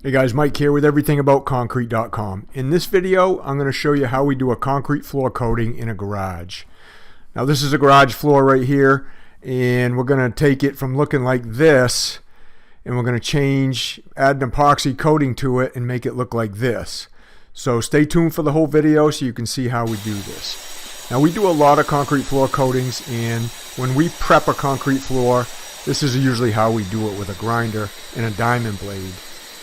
Hey guys, Mike here with everythingaboutconcrete.com. In this video, I'm going to show you how we do a concrete floor coating in a garage. Now this is a garage floor right here, and we're going to take it from looking like this, and we're going to add an epoxy coating to it and make it look like this. So stay tuned for the whole video so you can see how we do this. Now we do a lot of concrete floor coatings, and when we prep a concrete floor, this is usually how we do it, with a grinder and a diamond blade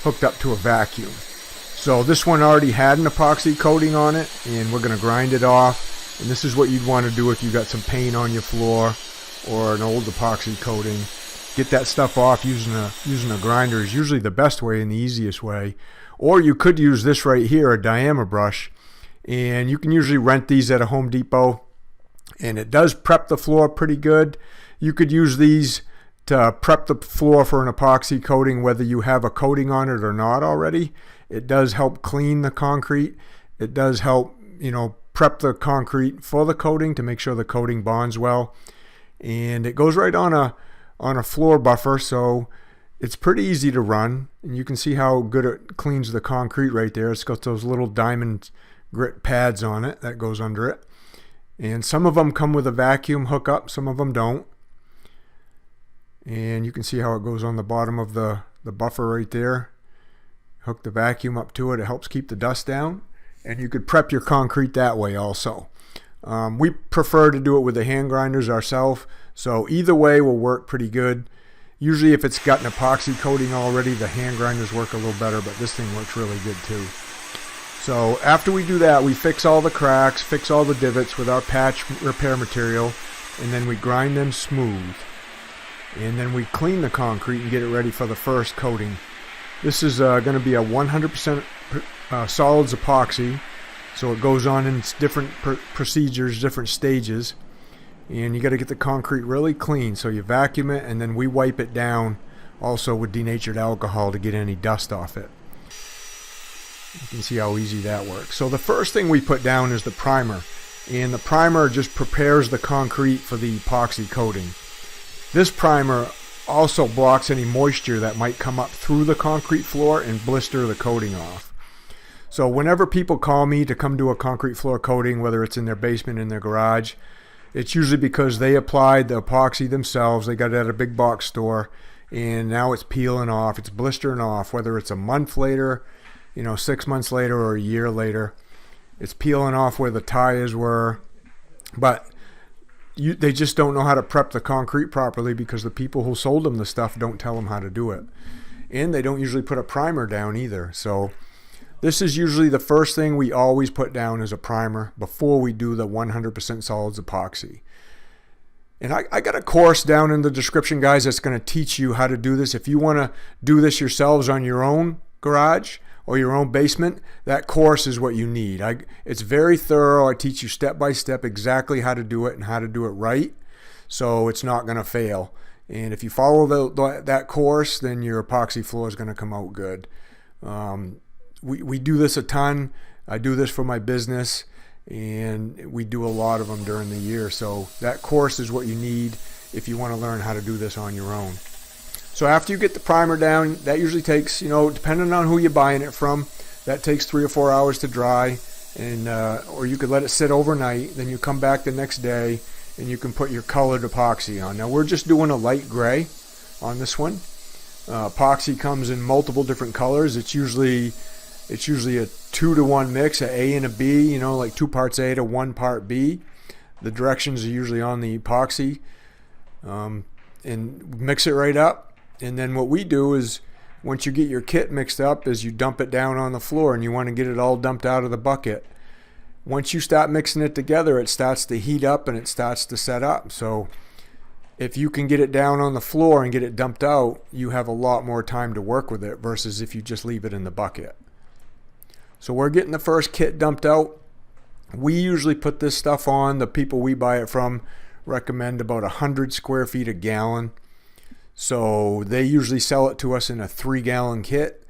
hooked up to a vacuum. So this one already had an epoxy coating on it, and we're going to grind it off. And this is what you'd want to do if you got some paint on your floor or an old epoxy coating. Get that stuff off using a grinder is usually the best way and the easiest way. Or you could use this right here, a diameter brush, and you can usually rent these at a Home Depot, and it does prep the floor pretty good. You could use these to prep the floor for an epoxy coating, whether you have a coating on it or not already. It does help clean the concrete. It does help, prep the concrete for the coating to make sure the coating bonds well. And it goes right on a floor buffer, so it's pretty easy to run. And you can see how good it cleans the concrete right there. It's got those little diamond grit pads on it that goes under it. And some of them come with a vacuum hookup, some of them don't. And you can see how it goes on the bottom of the buffer right there. Hook the vacuum up to it. It helps keep the dust down. And you could prep your concrete that way also. We prefer to do it with the hand grinders ourselves. So either way will work pretty good. Usually if it's got an epoxy coating already, the hand grinders work a little better, but this thing works really good too. So after we do that, we fix all the cracks, fix all the divots with our patch repair material, and then we grind them smooth. And then we clean the concrete and get it ready for the first coating. This is going to be a 100% solids epoxy, so it goes on in different procedures, different stages, and you got to get the concrete really clean. So you vacuum it, and then we wipe it down also with denatured alcohol to get any dust off it. You can see how easy that works. So the first thing we put down is the primer, and the primer just prepares the concrete for the epoxy coating. This primer also blocks any moisture that might come up through the concrete floor and blister the coating off. So whenever people call me to come do a concrete floor coating, whether it's in their basement, in their garage, it's usually because they applied the epoxy themselves. They got it at a big box store, and now it's peeling off, it's blistering off, whether it's a month later, 6 months later, or a year later. It's peeling off where the tires were, but they just don't know how to prep the concrete properly because the people who sold them the stuff don't tell them how to do it. And they don't usually put a primer down either. So this is usually the first thing we always put down as a primer before we do the 100% solids epoxy. And I got a course down in the description, guys, that's going to teach you how to do this. If you want to do this yourselves on your own garage or your own basement, that course is what you need. It's very thorough. I teach you step by step exactly how to do it and how to do it right, so it's not going to fail. And if you follow that course, then your epoxy floor is going to come out good. We do this a ton. I do this for my business, and we do a lot of them during the year. So that course is what you need if you want to learn how to do this on your own. So after you get the primer down, that usually takes, depending on who you're buying it from, that takes 3 or 4 hours to dry, and or you could let it sit overnight. Then you come back the next day, and you can put your colored epoxy on. Now we're just doing a light gray on this one. Epoxy comes in multiple different colors. It's usually a 2-to-1 mix, a A and a B. Like 2 parts A to 1 part B. The directions are usually on the epoxy, and mix it right up. And then what we do is, once you get your kit mixed up, is you dump it down on the floor, and you want to get it all dumped out of the bucket. Once you start mixing it together, it starts to heat up and it starts to set up. So if you can get it down on the floor and get it dumped out, you have a lot more time to work with it versus if you just leave it in the bucket. So we're getting the first kit dumped out. We usually put this stuff on. The people we buy it from recommend about 100 square feet a gallon. So they usually sell it to us in a 3-gallon kit.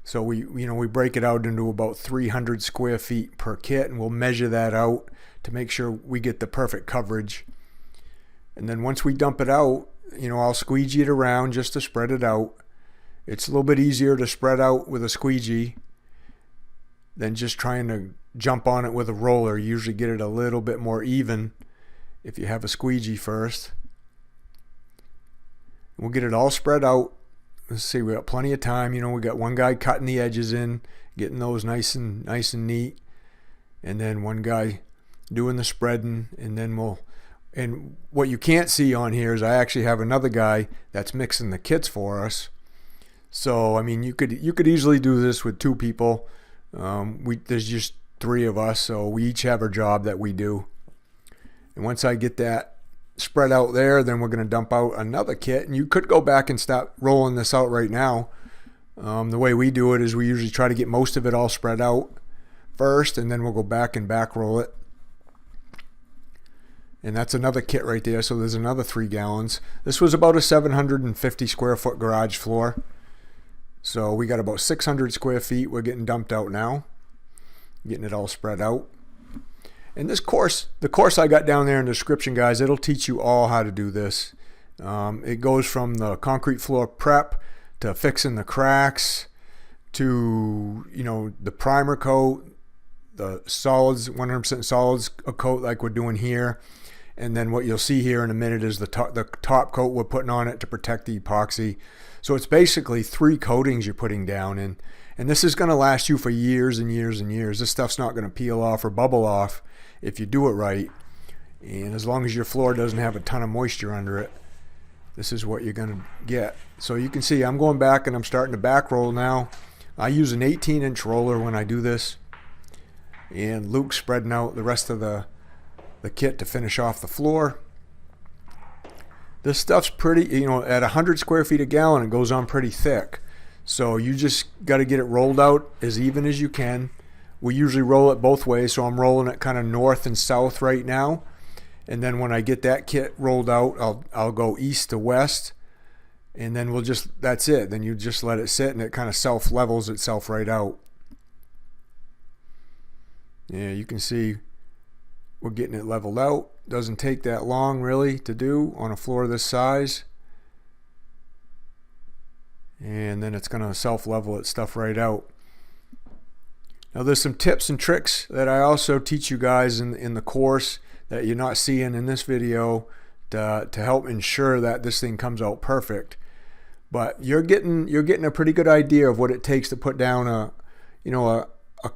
So we break it out into about 300 square feet per kit, and we'll measure that out to make sure we get the perfect coverage. And then once we dump it out, I'll squeegee it around just to spread it out. It's a little bit easier to spread out with a squeegee than just trying to jump on it with a roller. You usually get it a little bit more even if you have a squeegee first. We'll get it all spread out. Let's see, we got plenty of time. You know, we got one guy cutting the edges in, getting those nice and neat, and then one guy doing the spreading, and then and what you can't see on here is I actually have another guy that's mixing the kits for us. So I mean, you could easily do this with 2 people. There's just 3 of us, so we each have our job that we do. And once I get that spread out there, then we're going to dump out another kit, and you could go back and start rolling this out right now. The way we do it is we usually try to get most of it all spread out first, and then we'll go back and back roll it. And that's another kit right there, so there's another 3 gallons. This was about a 750 square foot garage floor. So we got about 600 square feet we're getting dumped out now. Getting it all spread out. And this course, the course I got down there in the description, guys, it'll teach you all how to do this. It goes from the concrete floor prep to fixing the cracks to, you know, the primer coat, the solids, 100% solids coat like we're doing here. And then what you'll see here in a minute is the top coat we're putting on it to protect the epoxy. So it's basically 3 coatings you're putting down, and this is going to last you for years and years and years. This stuff's not going to peel off or bubble off if you do it right. And as long as your floor doesn't have a ton of moisture under it, this is what you're going to get. So you can see I'm going back and I'm starting to back roll now. I use an 18-inch roller when I do this. And Luke's spreading out the rest of the kit to finish off the floor. This stuff's pretty, you know, at 100 square feet a gallon, it goes on pretty thick. So you just got to get it rolled out as even as you can. We usually roll it both ways, so I'm rolling it kind of north and south right now. And then when I get that kit rolled out, I'll go east to west. And then that's it. Then you just let it sit, and it kind of self-levels itself right out. Yeah, you can see we're getting it leveled out. Doesn't take that long really to do on a floor this size. And then it's going to self-level its stuff right out. Now there's some tips and tricks that I also teach you guys in the course that you're not seeing in this video to help ensure that this thing comes out perfect. But you're getting a pretty good idea of what it takes to put down a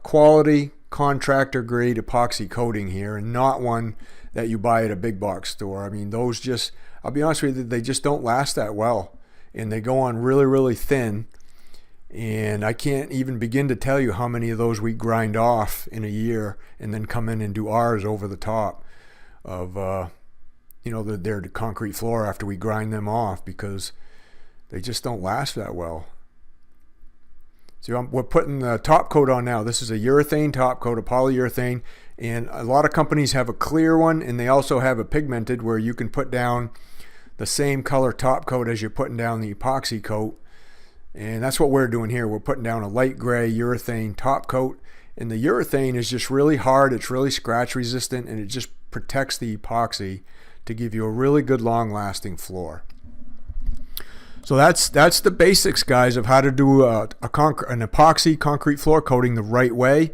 quality contractor grade epoxy coating here, and not one that you buy at a big box store. I mean, those just, I'll be honest with you, they just don't last that well, and they go on really, really thin. And I can't even begin to tell you how many of those we grind off in a year and then come in and do ours over the top of their concrete floor after we grind them off, because they just don't last that well. So we're putting the top coat on now. This is a urethane top coat, a polyurethane, and a lot of companies have a clear one, and they also have a pigmented where you can put down the same color top coat as you're putting down the epoxy coat. And that's what we're doing here. We're putting down a light gray urethane top coat, and the urethane is just really hard. It's really scratch resistant, and it just protects the epoxy to give you a really good long lasting floor. So that's the basics, guys, of how to do an epoxy concrete floor coating the right way.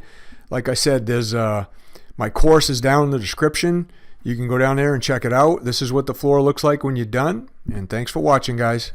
Like I said, there's my course is down in the description. You can go down there and check it out. This is what the floor looks like when you're done. And thanks for watching, guys.